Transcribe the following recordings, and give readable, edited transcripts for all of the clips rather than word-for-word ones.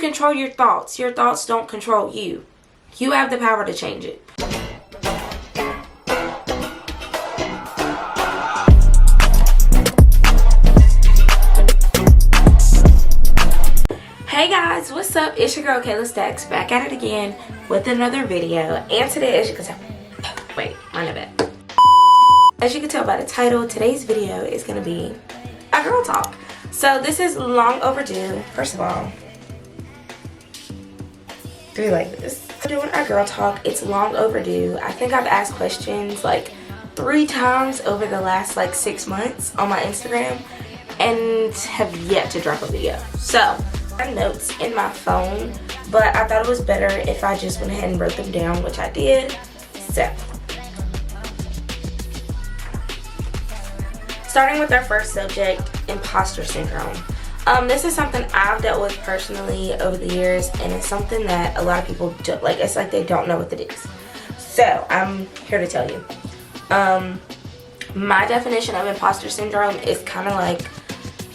control your thoughts. Your thoughts don't control you. You have the power to change it. Hey guys, what's up? It's your girl Kayla Stacks back at it again with another video. And today, as you can tell, as you can tell by the title, today's video is going to be a girl talk. So this is long overdue. First of all, do you like this? We're doing our girl talk. It's long overdue. I think I've asked questions like 3 times over the last like 6 months on my Instagram and have yet to drop a video. So I have notes in my phone, but I thought it was better if I just went ahead and wrote them down, which I did. So starting with our first subject, imposter syndrome. This is something I've dealt with personally over the years, and it's something that a lot of people do, like, it's like they don't know what it is. So I'm here to tell you. My definition of imposter syndrome is kind of like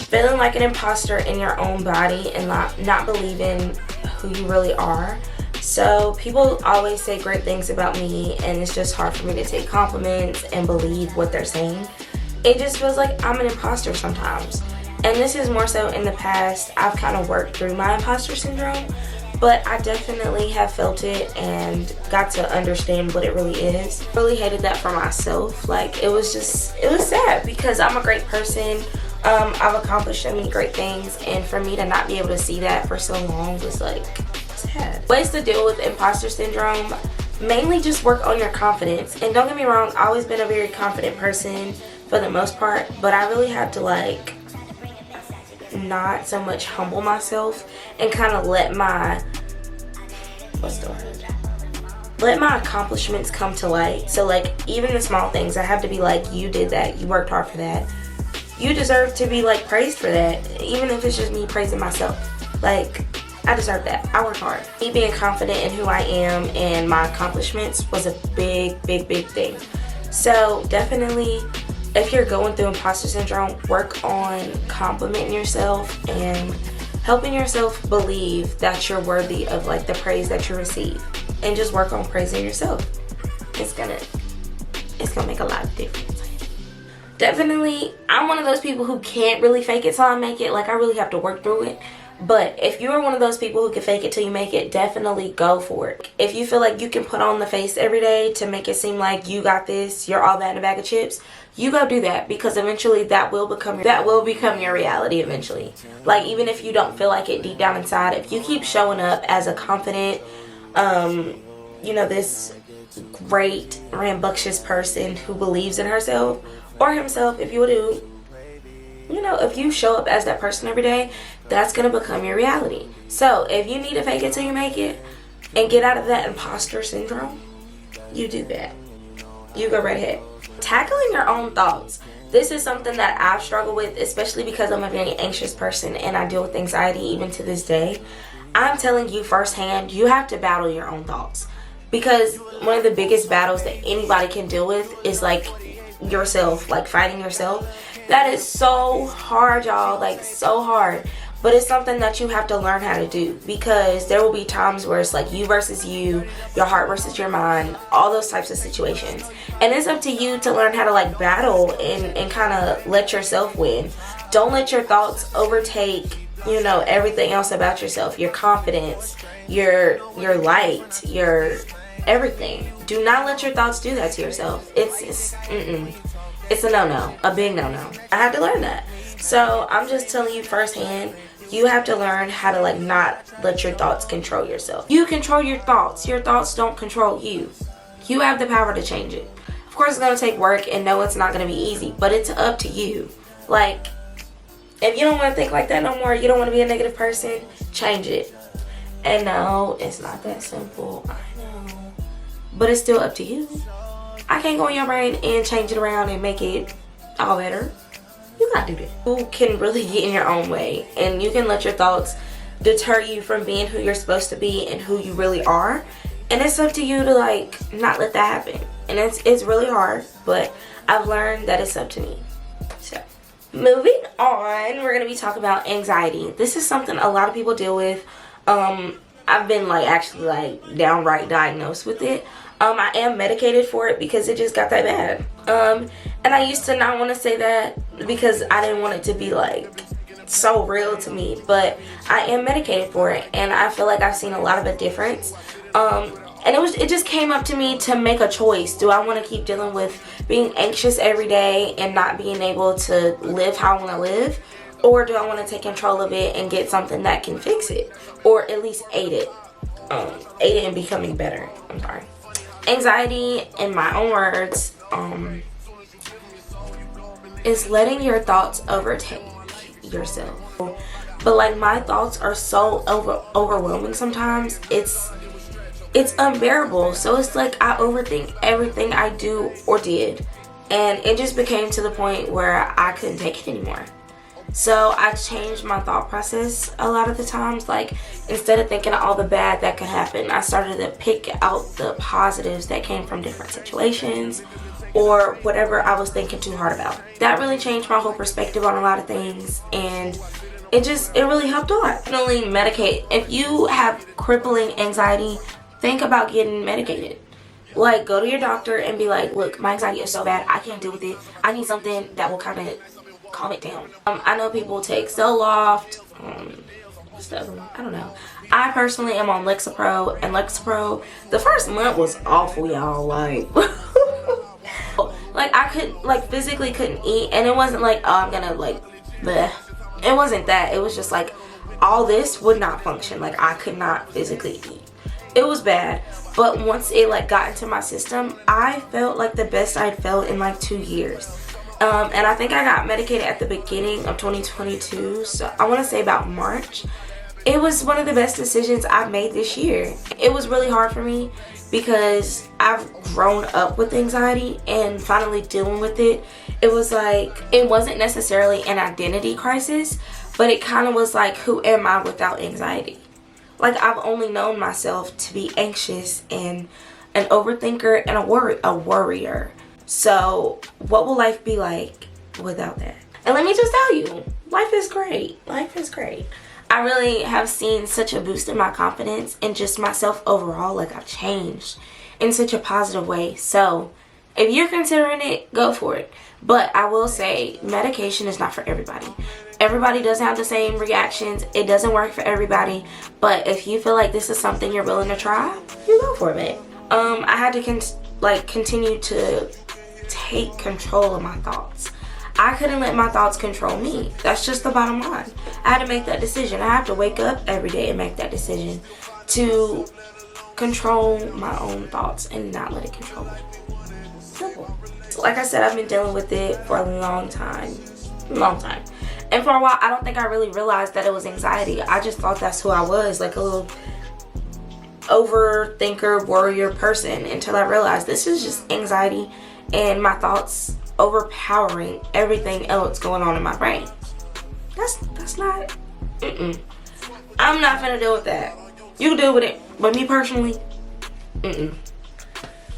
feeling like an imposter in your own body and not believing who you really are. So people always say great things about me, and it's just hard for me to take compliments and believe what they're saying. It just feels like I'm an imposter sometimes. And this is more so in the past. I've kind of worked through my imposter syndrome, but I definitely have felt it and got to understand what it really is. I really hated that for myself. Like, it was sad because I'm a great person. I've accomplished so many great things, and for me to not be able to see that for so long was like sad. Ways to deal with imposter syndrome: mainly just work on your confidence. And don't get me wrong, I've always been a very confident person for the most part, but I really had to like not so much humble myself and kind of let my accomplishments come to light. So like, even the small things, I have to be like, you did that, you worked hard for that, you deserve to be like praised for that, even if it's just me praising myself. Like, I deserve that. I worked hard. Me being confident in who I am and my accomplishments was a big thing. So definitely, if you're going through imposter syndrome, work on complimenting yourself and helping yourself believe that you're worthy of like the praise that you receive, and just work on praising yourself. It's gonna make a lot of difference. Definitely, I'm one of those people who can't really fake it till I make it. Like, I really have to work through it. But if you're one of those people who can fake it till you make it, definitely go for it. If you feel like you can put on the face every day to make it seem like you got this, you're all that in a bag of chips, you go do that, because eventually that will become your reality eventually. Like, even if you don't feel like it deep down inside, if you keep showing up as a confident, this great, rambunctious person who believes in herself or himself, if you do, if you show up as that person every day, that's going to become your reality. So if you need to fake it till you make it and get out of that imposter syndrome, you do that. You go right ahead. Tackling your own thoughts. This is something that I've struggled with, especially because I'm a very anxious person and I deal with anxiety even to this day. I'm telling you firsthand, you have to battle your own thoughts, because one of the biggest battles that anybody can deal with is like yourself, like fighting yourself. That is so hard, y'all, like so hard. But it's something that you have to learn how to do, because there will be times where it's like you versus you, your heart versus your mind, all those types of situations. And it's up to you to learn how to like battle and kind of let yourself win. Don't let your thoughts overtake, everything else about yourself, your confidence, your light, your everything. Do not let your thoughts do that to yourself. It's a no-no, a big no-no. I had to learn that. So I'm just telling you firsthand, you have to learn how to like not let your thoughts control yourself. You control your thoughts. Your thoughts don't control you. You have the power to change it. Of course, it's going to take work, and no, it's not going to be easy, but it's up to you. Like, if you don't want to think like that no more, you don't want to be a negative person, change it. And no, it's not that simple. I know. But it's still up to you. I can't go in your brain and change it around and make it all better. You gotta do that. You can really get in your own way, and you can let your thoughts deter you from being who you're supposed to be and who you really are. And it's up to you to like not let that happen. And it's really hard, but I've learned that it's up to me. So moving on, we're gonna be talking about anxiety. This is something a lot of people deal with. I've been like actually like downright diagnosed with it. I am medicated for it because it just got that bad. And I used to not want to say that because I didn't want it to be like so real to me, but I am medicated for it, and I feel like I've seen a lot of a difference. And it just came up to me to make a choice. Do I want to keep dealing with being anxious every day and not being able to live how I want to live? Or do I want to take control of it and get something that can fix it? Or at least aid it in becoming better. I'm sorry. Anxiety, in my own words, is letting your thoughts overtake yourself. But like, my thoughts are so overwhelming sometimes. It's unbearable. So it's like I overthink everything I do or did, and it just became to the point where I couldn't take it anymore. So I changed my thought process a lot of the times. Like, instead of thinking of all the bad that could happen, I started to pick out the positives that came from different situations or whatever I was thinking too hard about. That really changed my whole perspective on a lot of things, and it really helped a lot. Definitely medicate. If you have crippling anxiety, think about getting medicated. Like, go to your doctor and be like, look, my anxiety is so bad, I can't deal with it. I need something that will kind of calm it down. I know people take Zoloft, stuff. I don't know. I personally am on Lexapro, and Lexapro, the first month was awful, y'all. Like, like I physically couldn't eat, and it wasn't like, oh, I'm gonna like, bleh. It wasn't that. It was just like, all this would not function. Like, I could not physically eat. It was bad. But once it like got into my system, I felt like the best I'd felt in like 2 years. And I think I got medicated at the beginning of 2022, so I want to say about March. It was one of the best decisions I've made this year. It was really hard for me because I've grown up with anxiety, and finally dealing with it, it was like, it wasn't necessarily an identity crisis, but it kind of was like, who am I without anxiety? Like, I've only known myself to be anxious and an overthinker and a worrier. So what will life be like without that? And let me just tell you, life is great. Life is great. I really have seen such a boost in my confidence and just myself overall. Like, I've changed in such a positive way. So if you're considering it, go for it. But I will say, medication is not for everybody. Everybody doesn't have the same reactions. It doesn't work for everybody. But if you feel like this is something you're willing to try, you go for it. I had to continue to take control of my thoughts. I couldn't let my thoughts control me. That's just the bottom line. I had to make that decision. I have to wake up every day and make that decision to control my own thoughts and not let it control me. Simple. So like I said, I've been dealing with it for a long time. And for a while, I don't think I really realized that it was anxiety. I just thought that's who I was, like a little overthinker, worrier person, until I realized this is just anxiety and my thoughts overpowering everything else going on in my brain. That's not, I'm not gonna deal with that. You can deal with it, but me personally,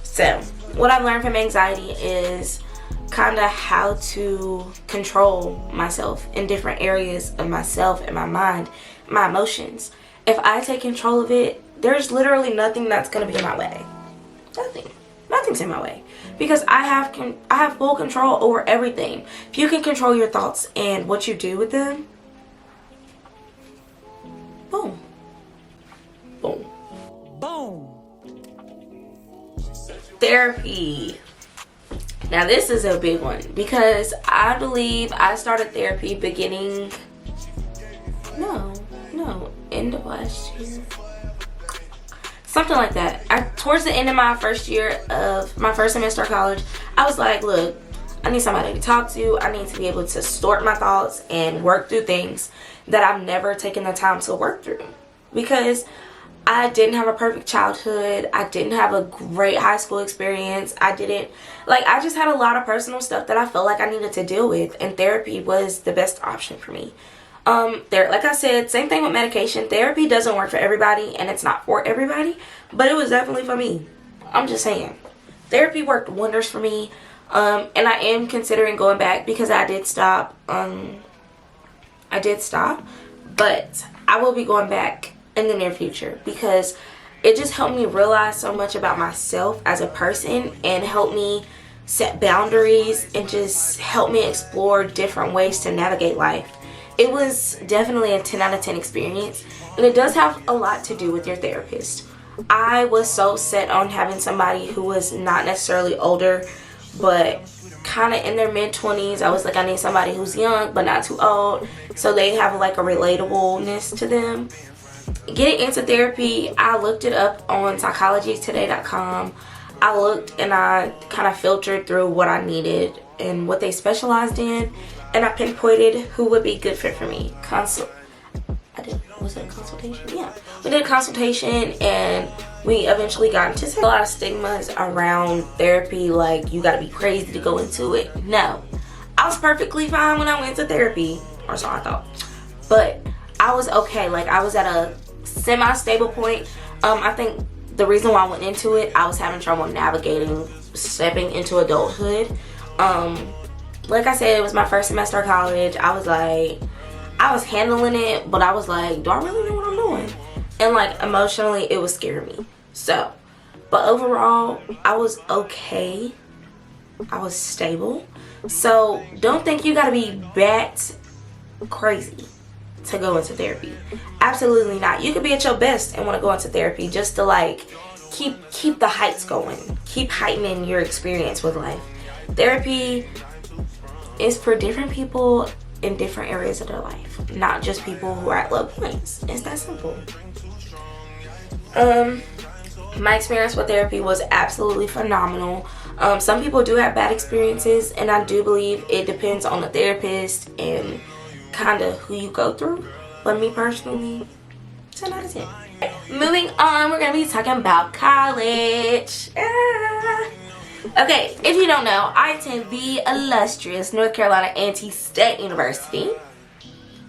So, what I've learned from anxiety is kind of how to control myself in different areas of myself and my mind, my emotions. If I take control of it, there's literally nothing that's gonna be in my way. Nothing's in my way, because I have full control over everything. If you can control your thoughts and what you do with them, boom, boom, boom. Therapy. Now this is a big one, because I believe I started therapy end of last year. Something like that. Towards the end of my first year of my first semester of college, I was like, look, I need somebody to talk to. I need to be able to sort my thoughts and work through things that I've never taken the time to work through. Because I didn't have a perfect childhood. I didn't have a great high school experience. I just had a lot of personal stuff that I felt like I needed to deal with, and therapy was the best option for me. Like I said, same thing with medication. Therapy doesn't work for everybody, and it's not for everybody, but it was definitely for me. I'm just saying, therapy worked wonders for me, and I am considering going back, because I did stop, but I will be going back in the near future, because it just helped me realize so much about myself as a person and helped me set boundaries and just help me explore different ways to navigate life. It was definitely a 10 out of 10 experience, and it does have a lot to do with your therapist. I was so set on having somebody who was not necessarily older, but kind of in their mid-20s. I was like, I need somebody who's young but not too old, so they have like a relatableness to them. Getting into therapy, I looked it up on psychologytoday.com. I looked and I kind of filtered through what I needed and what they specialized in, and I pinpointed who would be good fit for me. Was it a consultation? Yeah. We did a consultation, and we eventually got into a lot of stigmas around therapy, like you gotta be crazy to go into it. No. I was perfectly fine when I went to therapy, or so I thought. But I was okay. Like, I was at a semi-stable point. I think the reason why I went into it, I was having trouble navigating stepping into adulthood. Like I said, it was my first semester of college. I was handling it, but I was like, do I really know what I'm doing? And like, emotionally, it was scaring me. So, but overall, I was okay. I was stable. So don't think you gotta be bat crazy to go into therapy. Absolutely not. You could be at your best and want to go into therapy just to like keep the heights going, keep heightening your experience with life. Therapy is for different people in different areas of their life, not just people who are at low points. It's that simple. My experience with therapy was absolutely phenomenal. Some people do have bad experiences, and I do believe it depends on the therapist and kind of who you go through. But me personally, 10 out of 10. Moving on, we're gonna be talking about college. Okay, if you don't know, I attend the illustrious North Carolina A&T State University.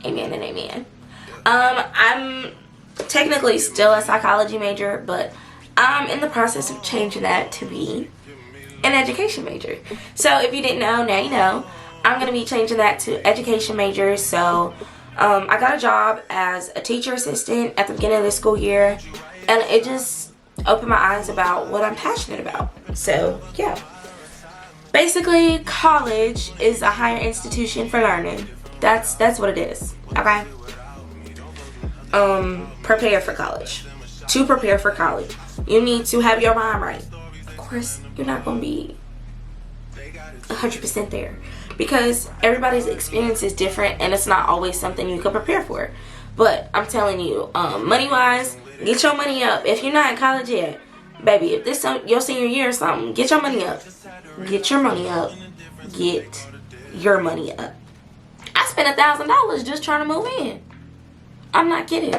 Amen and amen. I'm technically still a psychology major, but I'm in the process of changing that to be an education major. So if you didn't know, now you know. I'm going to be changing that to education major. So I got a job as a teacher assistant at the beginning of the school year, and it just opened my eyes about what I'm passionate about. So yeah, basically college is a higher institution for learning. That's what it is. Okay. Prepare for college. To prepare for college, you need to have your mind right. Of course, you're not going to be 100% there, because everybody's experience is different, and it's not always something you can prepare for. But I'm telling you, money wise, get your money up. If you're not in college yet, baby, if this your senior year or something, get your money up. Get your money up. Get your money up. I spent $1,000 just trying to move in. I'm not kidding.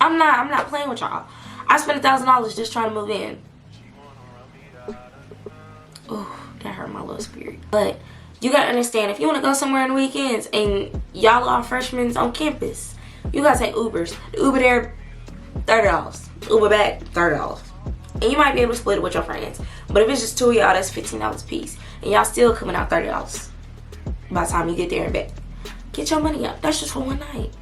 I'm not playing with y'all. I spent $1,000 just trying to move in. Oh, that hurt my little spirit. But you gotta understand, if you wanna go somewhere on the weekends and y'all are freshmen on campus, you gotta take Ubers. The Uber there, $30. Uber back, $30. And you might be able to split it with your friends. But if it's just two of y'all, that's $15 a piece. And y'all still coming out $30 by the time you get there and back. Get your money up. That's just for one night.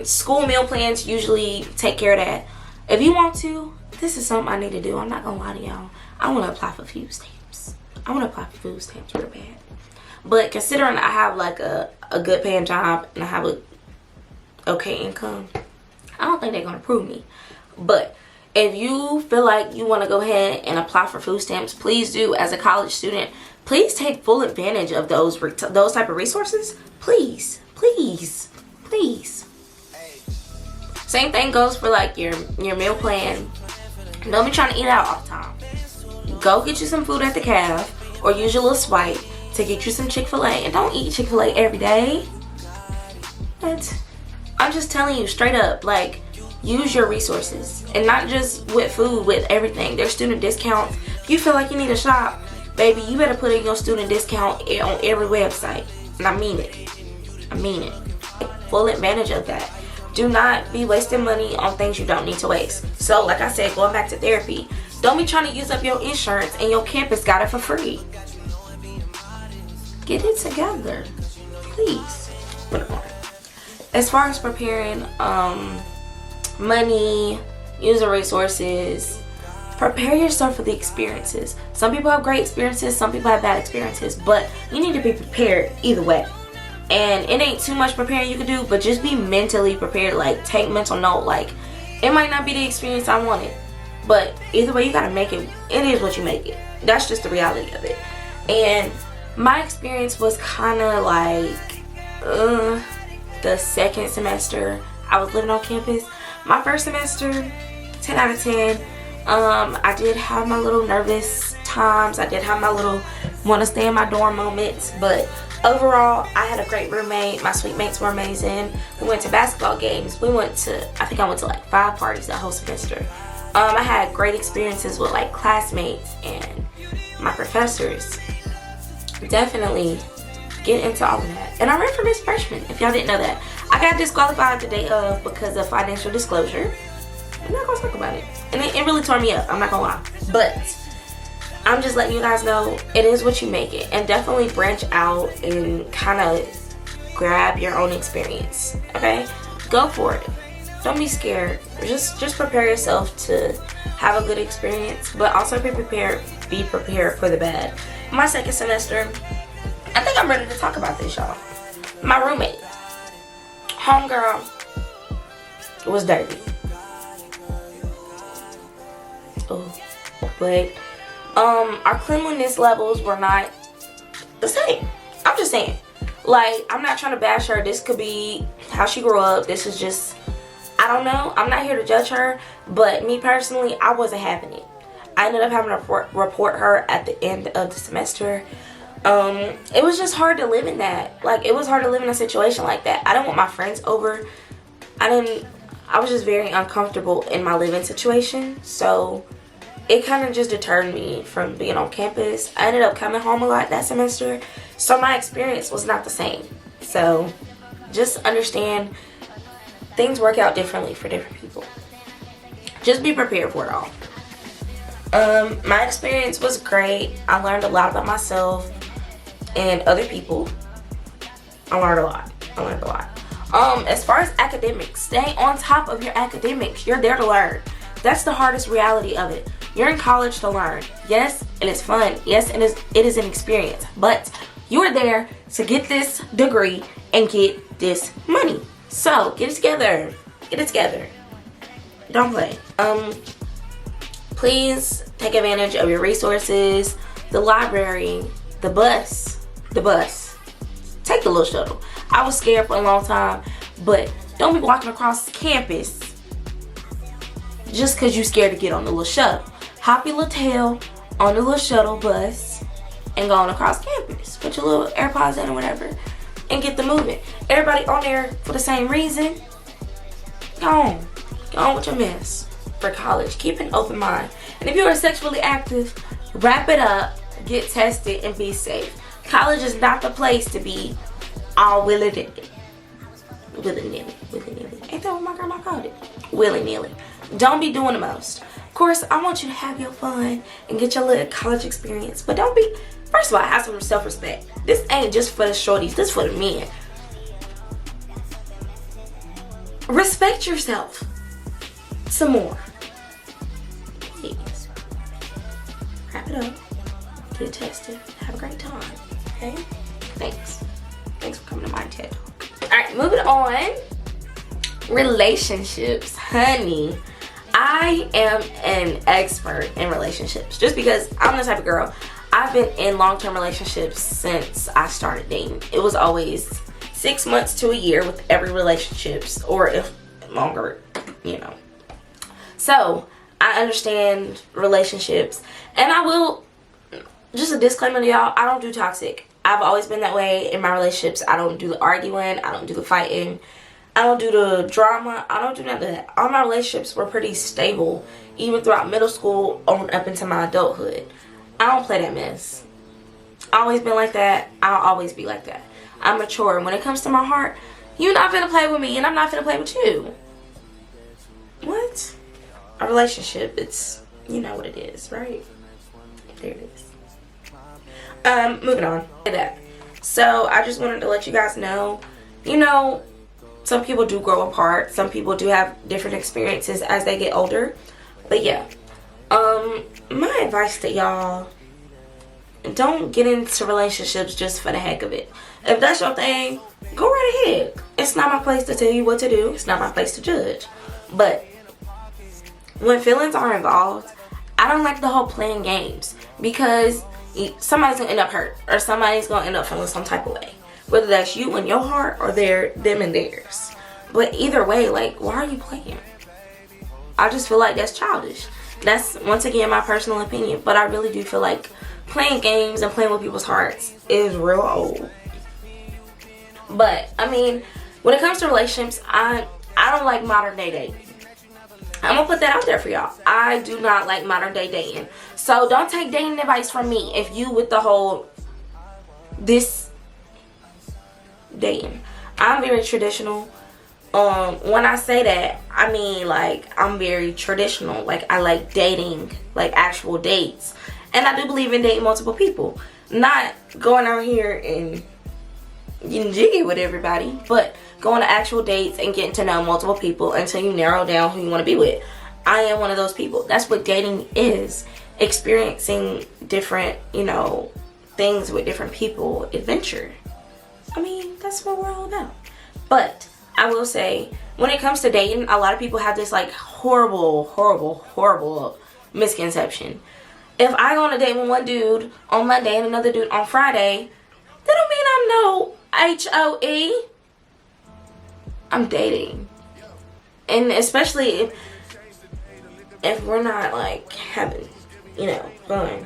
School meal plans usually take care of that. If you want to, this is something I need to do. I'm not gonna lie to y'all. I want to apply for food stamps. I want to apply for food stamps real bad. But considering I have like a good paying job and I have a okay income, I don't think they're gonna approve me. But if you feel like you want to go ahead and apply for food stamps, please do. As a college student, please take full advantage of those type of resources. Please, please, please. Same thing goes for like your meal plan. Don't be trying to eat out all the time. Go get you some food at the caf, or use your little swipe to get you some Chick-fil-A. And don't eat Chick-fil-A every day. But I'm just telling you straight up, like, use your resources. And not just with food, with everything. There's student discounts. If you feel like you need a shop, baby, you better put in your student discount on every website. And I mean it. I mean it. Full advantage of that. Do not be wasting money on things you don't need to waste. So, like I said, going back to therapy, don't be trying to use up your insurance and your campus got it for free. Get it together, please. As far as preparing money, using resources. Prepare yourself for the experiences. Some people have great experiences, some people have bad experiences, but you need to be prepared either way. And it ain't too much preparing you can do, but just be mentally prepared. Like, take mental note. Like, it might not be the experience I wanted, but either way, you gotta make it. It is what you make it. That's just the reality of it. And my experience was kind of like the second semester I was living on campus. My first semester, 10 out of 10. I did have my little nervous times. I did have my little want to stay in my dorm moments, but overall, I had a great roommate. My suite mates were amazing. We went to basketball games. I went to like 5 parties that whole semester. I had great experiences with like classmates and my professors. Definitely get into all of that. And I ran for Miss Freshman, if y'all didn't know that. I got disqualified the day of because of financial disclosure. I'm not gonna talk about it. And it really tore me up, I'm not gonna lie. But I'm just letting you guys know it is what you make it. And definitely branch out and kind of grab your own experience. Okay? Go for it. Don't be scared. Just prepare yourself to have a good experience, but also be prepared for the bad. My second semester, I think I'm ready to talk about this, y'all. My roommate, homegirl, was dirty. Oh, but our cleanliness levels were not the same. I'm just saying. Like, I'm not trying to bash her. This could be how she grew up. This is just, I don't know. I'm not here to judge her, but me personally, I wasn't having it. I ended up having to report her at the end of the semester. It was just hard to live in that. Like, it was hard to live in a situation like that. I didn't want my friends over. I was just very uncomfortable in my living situation. So it kind of just deterred me from being on campus. I ended up coming home a lot that semester. So my experience was not the same. So just understand things work out differently for different people. Just be prepared for it all. My experience was great. I learned a lot about myself and other people. I learned a lot. As far as academics, stay on top of your academics. You're there to learn. That's the hardest reality of it. You're in college to learn. Yes, and it's fun. Yes, and it is an experience. But you are there to get this degree and get this money. So get it together. Get it together. Don't play. Please take advantage of your resources, the library, the bus. Take the little shuttle. I was scared for a long time, but don't be walking across campus just because you're scared to get on the little shuttle. Hop your little tail on the little shuttle bus and go on across campus. Put your little AirPods in or whatever and get the moving. Everybody on there for the same reason. Go on with your mess. For college, keep an open mind. And if you are sexually active, wrap it up, get tested, and be safe. College is not the place to be all willy-nilly. Ain't that what my grandma called it? Willy-nilly. Don't be doing the most. Of course, I want you to have your fun and get your little college experience, but don't be, first of all, have some self-respect. This ain't just for the shorties, this for the men. Respect yourself some more. Please. Wrap it up. Get tested. Have a great time. Okay? Thanks for coming to my TED Talk. Alright, moving on. Relationships. Honey, I am an expert in relationships just because I'm the type of girl. I've been in long-term relationships since I started dating. It was always 6 months to a year with every relationships, or if longer, you know. So I understand relationships, and I will, just a disclaimer to y'all, I don't do toxic. I've always been that way in my relationships. I don't do the arguing, I don't do the fighting, I don't do the drama, I don't do none of that. All my relationships were pretty stable, even throughout middle school on up into my adulthood. I don't play that mess. I always been like that. I'll always be like that. I'm mature. When it comes to my heart, you're not finna play with me and I'm not finna play with you. What? A relationship, it's, you know what it is, right? There it is. Moving on. That. So I just wanted to let you guys know, you know, some people do grow apart. Some people do have different experiences as they get older. But yeah, my advice to y'all, don't get into relationships just for the heck of it. If that's your thing, go right ahead. It's not my place to tell you what to do. It's not my place to judge. But when feelings are involved, I don't like the whole playing games, because somebody's gonna end up hurt, or somebody's gonna end up feeling some type of way, whether that's you and your heart or them and theirs. But either way, like, why are you playing? I just feel like that's childish. That's, once again, my personal opinion, but I really do feel like playing games and playing with people's hearts is real old. But I mean, when it comes to relationships, I don't like modern day dating. I'm gonna put that out there for y'all. I do not like modern day dating. So don't take dating advice from me if you with the whole this dating. I'm very traditional. When I say that, I mean, like, I'm very traditional. Like, I like dating, like actual dates. And I do believe in dating multiple people. Not going out here and getting jiggy with everybody, but going to actual dates and getting to know multiple people until you narrow down who you want to be with. I am one of those people. That's what dating is. Experiencing different, things with different people. Adventure. I mean, that's what we're all about. But I will say, when it comes to dating, a lot of people have this like horrible misconception. If I go on a date with one dude on Monday and another dude on Friday, that don't mean I'm no HOE. I'm dating. And especially if we're not like having, fun.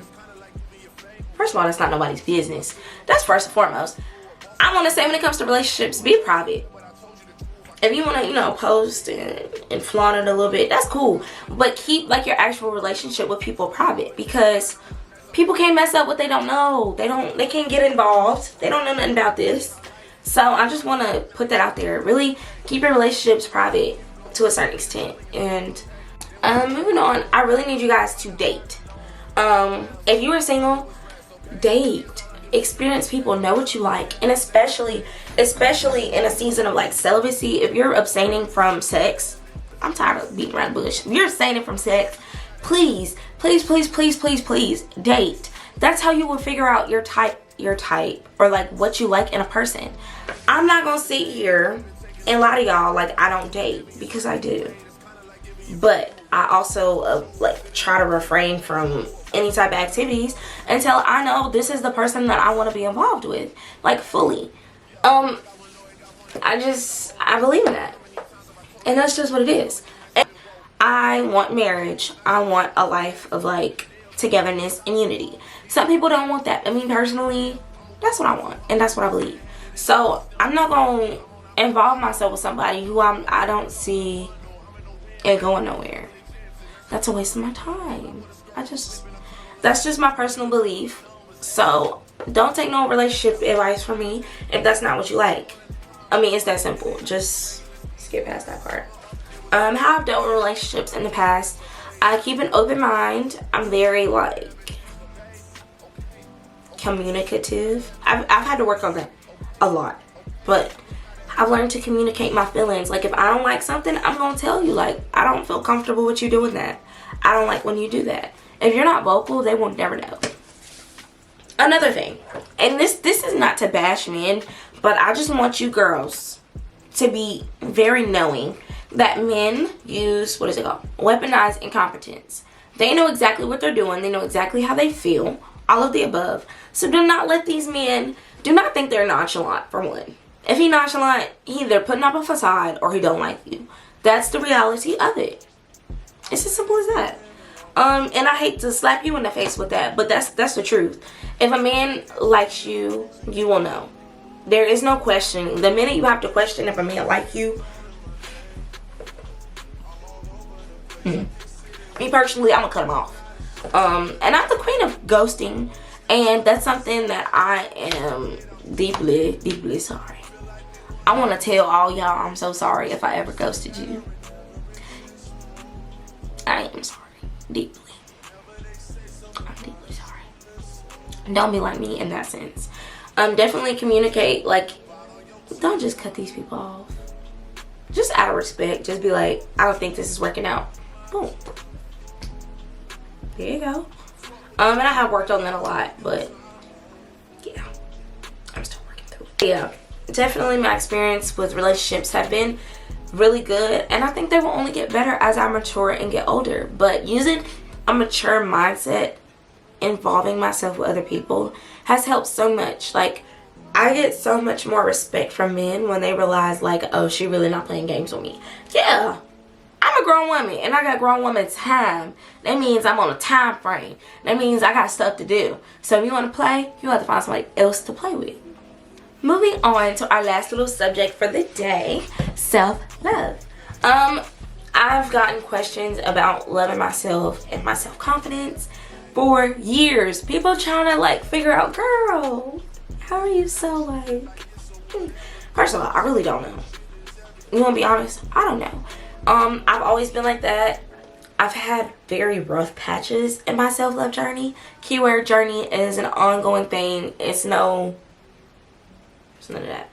First of all, that's not nobody's business. That's first and foremost. I want to say, when it comes to relationships, be private. If you want to, post and flaunt it a little bit, that's cool. But keep like your actual relationship with people private, because people can't mess up what they don't know. They can't get involved. They don't know nothing about this. So I just want to put that out there. Really keep your relationships private to a certain extent. And moving on, I really need you guys to date. If you are single, date. Experience people, know what you like. And especially in a season of like celibacy, if you're abstaining from sex, I'm tired of beating around the bush. If you're abstaining from sex, please date. That's how you will figure out your type, or like what you like in a person. I'm not gonna sit here and lie to y'all like I don't date, because I do. But I also like try to refrain from any type of activities until I know this is the person that I want to be involved with, like fully. I believe in that, and that's just what it is. And I want marriage. I want a life of like togetherness and unity. Some people don't want that. I mean, personally, that's what I want, and that's what I believe. So I'm not gonna involve myself with somebody who I don't see it going nowhere. That's a waste of my time. That's just my personal belief. So don't take no relationship advice from me if that's not what you like. I mean, it's that simple. Just skip past that part. How I've dealt with relationships in the past, I keep an open mind. I'm very like communicative. I've had to work on that a lot, but I've learned to communicate my feelings. Like, if I don't like something, I'm gonna tell you, like, I don't feel comfortable with you doing that. I don't like when you do that. If you're not vocal, they will never know. Another thing, and this is not to bash men, but I just want you girls to be very knowing that men use, weaponized incompetence. They know exactly what they're doing. They know exactly how they feel. All of the above. So do not let these men, do not think they're nonchalant, for one. If he nonchalant, he either putting up a facade or he don't like you. That's the reality of it. It's as simple as that. And I hate to slap you in the face with that, but that's the truth. If a man likes you, you will know. There is no question. The minute you have to question if a man like you, me personally, I'm gonna cut him off. And I'm the queen of ghosting, and that's something that I am deeply sorry. I want to tell all y'all I'm so sorry if I ever ghosted you. I am sorry. Deeply. I'm deeply sorry. Don't be like me in that sense. Definitely communicate. Like, don't just cut these people off. just out of respect, just be like, I don't think this is working out. Boom. There you go. And I have worked on that a lot, but yeah, I'm still working through it. Yeah, definitely my experience with relationships have been really good, and I think they will only get better as I mature and get older. But using a mature mindset, involving myself with other people, has helped so much. Like, I get so much more respect from men when they realize, like, oh, she really not playing games with me. Yeah, I'm a grown woman, and I got grown woman time. That means I'm on a time frame. That means I got stuff to do. So if you want to play, you have to find somebody else to play with. Moving on to our last little subject for the day, self-love. I've gotten questions about loving myself and my self-confidence for years. People trying to, like, figure out, girl, how are you so, like... First of all, I really don't know. You want to be honest? I don't know. I've always been like that. I've had very rough patches in my self-love journey. Keyword journey is an ongoing thing. It's none of that.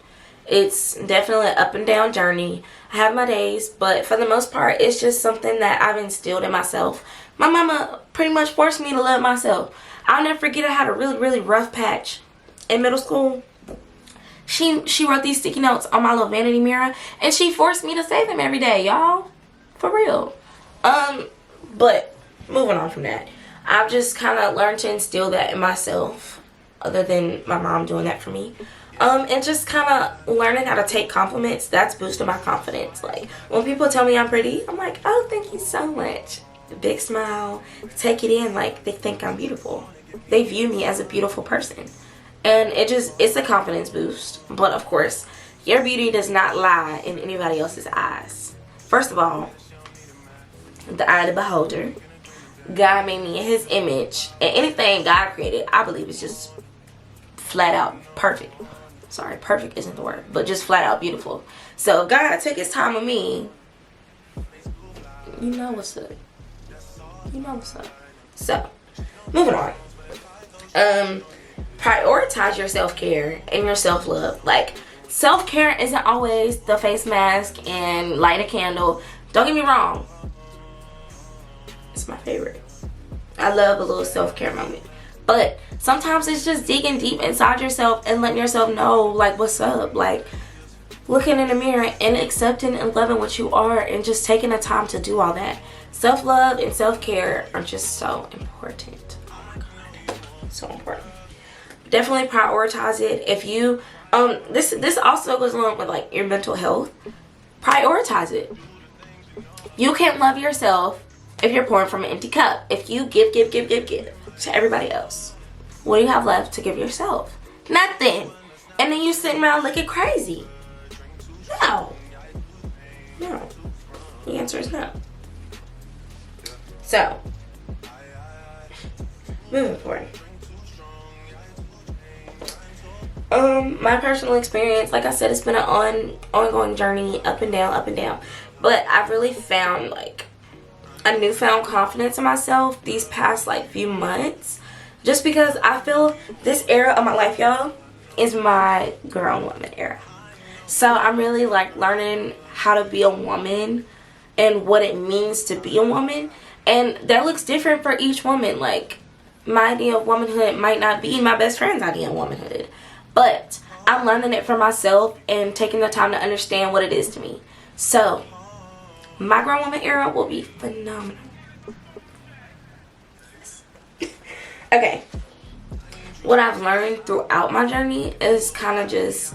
It's definitely an up and down journey. I have my days, but for the most part, it's just something that I've instilled in myself. My mama pretty much forced me to love myself. I'll never forget, I had a really, really rough patch in middle school. She wrote these sticky notes on my little vanity mirror, and she forced me to say them every day, y'all. For real. But moving on from that, I've just kind of learned to instill that in myself, other than my mom doing that for me. And just kind of learning how to take compliments. That's boosted my confidence. Like, when people tell me I'm pretty, I'm like, oh, thank you so much. Big smile. Take it in like they think I'm beautiful. They view me as a beautiful person. And it's a confidence boost. But of course, your beauty does not lie in anybody else's eyes. First of all, the eye of the beholder. God made me in his image. And anything God created, I believe, is just flat out perfect. Sorry, perfect isn't the word, but just flat out beautiful. So if God took his time with me, you know what's up. You know what's up. So, moving on. Prioritize your self-care and your self-love. Like, self-care isn't always the face mask and light a candle. Don't get me wrong. It's my favorite. I love a little self-care moment. But sometimes it's just digging deep inside yourself and letting yourself know, like, what's up. Like, looking in the mirror and accepting and loving what you are and just taking the time to do all that. Self-love and self-care are just so important. Oh my God. So important. Definitely prioritize it. If you, this also goes along with, like, your mental health. Prioritize it. You can't love yourself if you're pouring from an empty cup. If you give to everybody else, what do you have left to give yourself? Nothing. And then you sitting around looking crazy. No. The answer is no. So, moving forward. My personal experience, like I said, it's been an ongoing journey, up and down. But I've really found, like, a newfound confidence in myself these past, like, few months. Just because I feel this era of my life, y'all, is my grown woman era. So I'm really, like, learning how to be a woman and what it means to be a woman. And that looks different for each woman. Like, my idea of womanhood might not be my best friend's idea of womanhood. But I'm learning it for myself and taking the time to understand what it is to me. So, my grown woman era will be phenomenal. Yes. Okay. What I've learned throughout my journey is kind of just,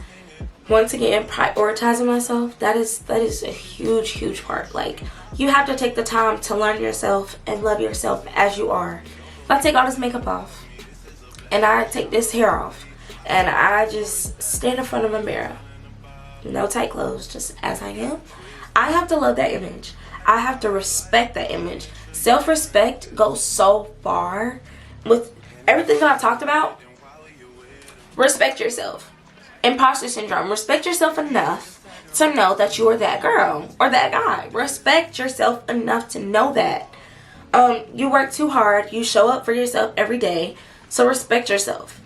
once again, prioritizing myself. That is a huge part. Like, you have to take the time to learn yourself and love yourself as you are. If I take all this makeup off and I take this hair off and I just stand in front of a mirror, no tight clothes, just as I am, I have to love that image. I have to respect that image. Self-respect goes so far with everything that I've talked about. Respect yourself. Imposter syndrome. Respect yourself enough to know that you are that girl or that guy. Respect yourself enough to know that. You work too hard. You show up for yourself every day. So respect yourself.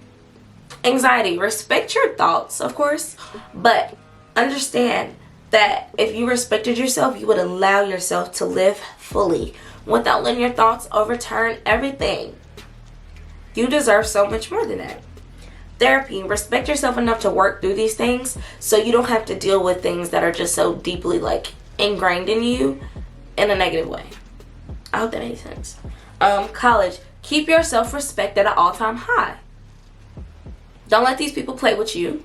Anxiety. Respect your thoughts, of course. But understand that if you respected yourself, you would allow yourself to live fully without letting your thoughts overturn everything. You deserve so much more than that. Therapy. Respect yourself enough to work through these things so you don't have to deal with things that are just so deeply like ingrained in you in a negative way. I hope that makes sense. College. Keep your self-respect at an all-time high. Don't let these people play with you.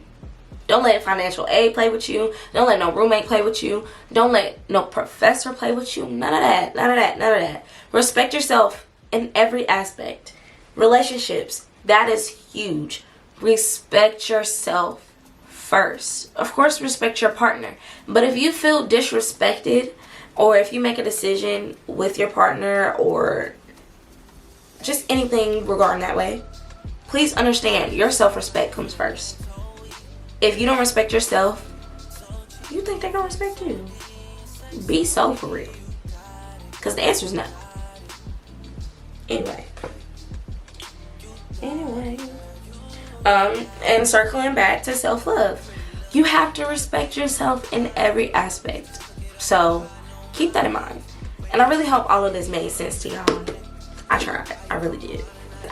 Don't let financial aid play with you. Don't let no roommate play with you. Don't let no professor play with you. None of that. None of that. None of that. Respect yourself in every aspect. Relationships. That is huge. Respect yourself first. Of course, respect your partner. But if you feel disrespected, or if you make a decision with your partner, or just anything regarding that way, please understand your self-respect comes first. If you don't respect yourself, you think they're gonna respect you? Be so for real. Because the answer is no. Anyway. And circling back to self-love, you have to respect yourself in every aspect. So keep that in mind. And I really hope all of this made sense to y'all. I tried. I really did.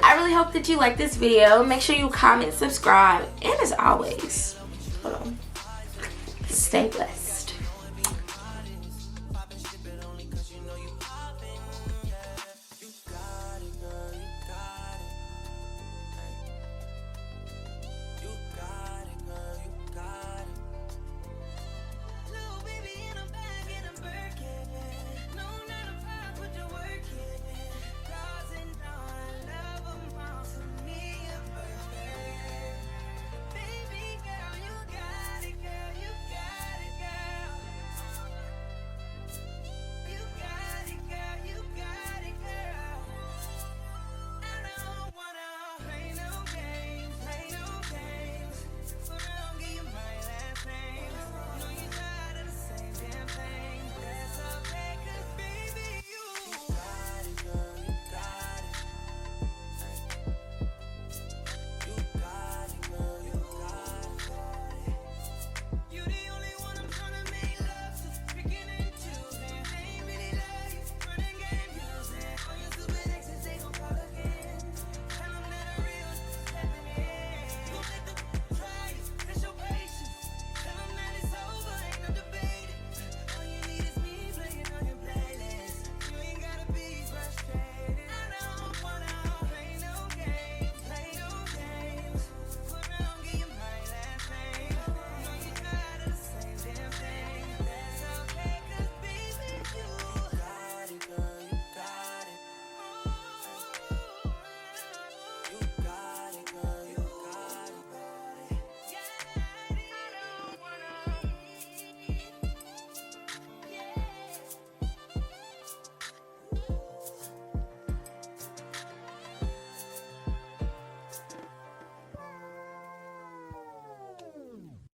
I really hope that you like this video. Make sure you comment, subscribe, and as always, hold on, stay blessed.